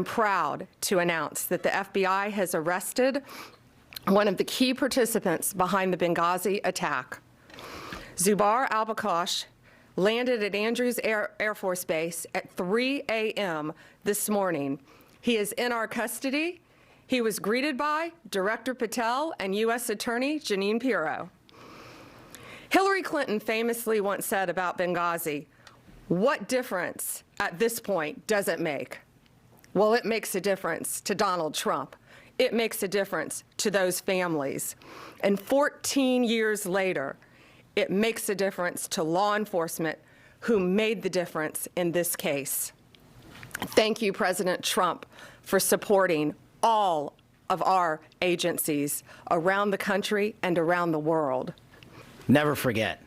proud to announce that the FBI has arrested one of the key participants behind the Benghazi attack. Zubair al-Bakhash landed at Andrews Air Force Base at 3 a.m. this morning. He is in our custody. He was greeted by Director Patel and U.S. Attorney Jeanine Pirro. Hillary Clinton famously once said about Benghazi, "What difference at this point does it make?" Well, it makes a difference to Donald Trump. It makes a difference to those families. And 14 years later, it makes a difference to law enforcement who made the difference in this case. Thank you, President Trump, for supporting all of our agencies around the country and around the world. Never forget.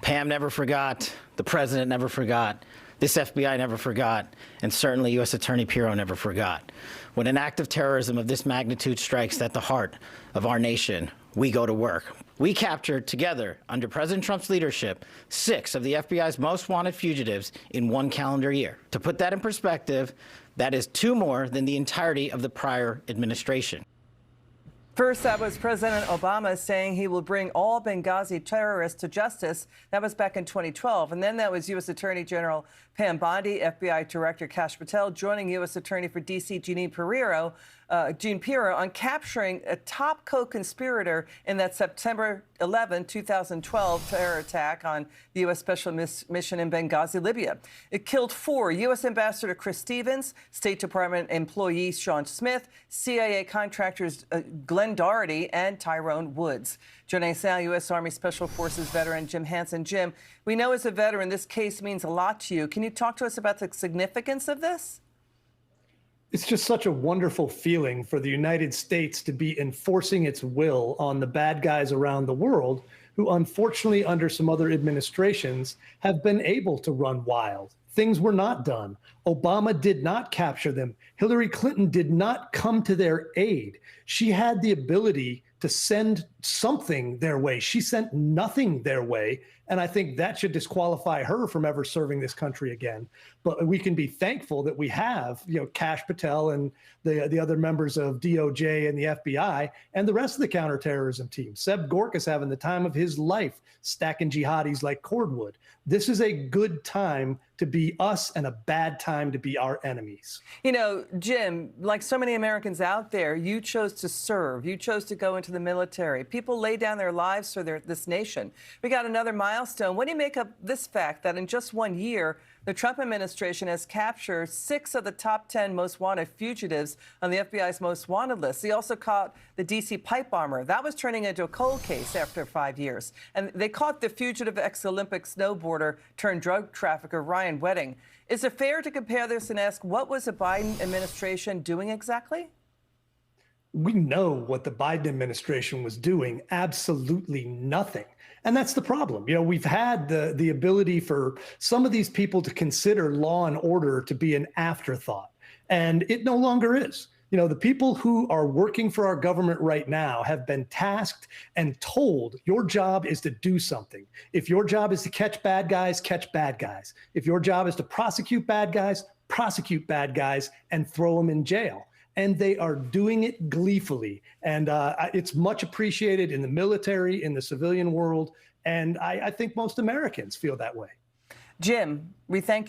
Pam never forgot. The president never forgot. This FBI never forgot. And certainly U.S. Attorney Pirro never forgot. When an act of terrorism of this magnitude strikes at the heart of our nation, we go to work. We captured together, under President Trump's leadership, 6 of the FBI's most wanted fugitives in 1 calendar year. To put that in perspective, that is 2 more than the entirety of the prior administration. First, that was President Obama saying he will bring all Benghazi terrorists to justice. That was back in 2012. And then that was U.S. Attorney General Pam Bondi, FBI Director Kash Patel, joining U.S. Attorney for D.C. Jeanine Pirro on capturing a top co-conspirator in that September 11, 2012 terror attack on the U.S. Special Mission in Benghazi, Libya. It killed 4 U.S. Ambassador Chris Stevens, State Department employee Sean Smith, CIA contractors Glenn Doherty, and Tyrone Woods. Joining us now, U.S. Army Special Forces veteran Jim Hanson. Jim, we know as a veteran this case means a lot to you. Can you talk to us about the significance of this? It's just such a wonderful feeling for the United States to be enforcing its will on the bad guys around the world who, unfortunately, under some other administrations, have been able to run wild. Things were not done. Obama did not capture them. Hillary Clinton did not come to their aid. She had the ability to send something their way. She sent nothing their way. And I think that should disqualify her from ever serving this country again. But we can be thankful that we have, Kash Patel and the other members of DOJ and the FBI and the rest of the counterterrorism team. Seb Gork is having the time of his life stacking jihadis like cordwood. This is a good time to be us and a bad time to be our enemies. You know, Jim, like so many Americans out there, you chose to serve. You chose to go into the military. People lay down their lives for this nation. We got another milestone. What do you make of this fact that in just 1 year, the Trump administration has captured 6 of the top 10 most wanted fugitives on the FBI's most wanted list? They also caught the D.C. pipe bomber. That was turning into a cold case after 5 years. And they caught the fugitive ex-Olympic snowboarder turned drug trafficker Ryan Wedding. Is it fair to compare this and ask, what was the Biden administration doing exactly? We know what the Biden administration was doing, absolutely nothing. And that's the problem. We've had the ability for some of these people to consider law and order to be an afterthought, and it no longer is. The people who are working for our government right now have been tasked and told your job is to do something. If your job is to catch bad guys, catch bad guys. If your job is to prosecute bad guys and throw them in jail. And they are doing it gleefully. And it's much appreciated in the military, in the civilian world. And I think most Americans feel that way. Jim, we thank you.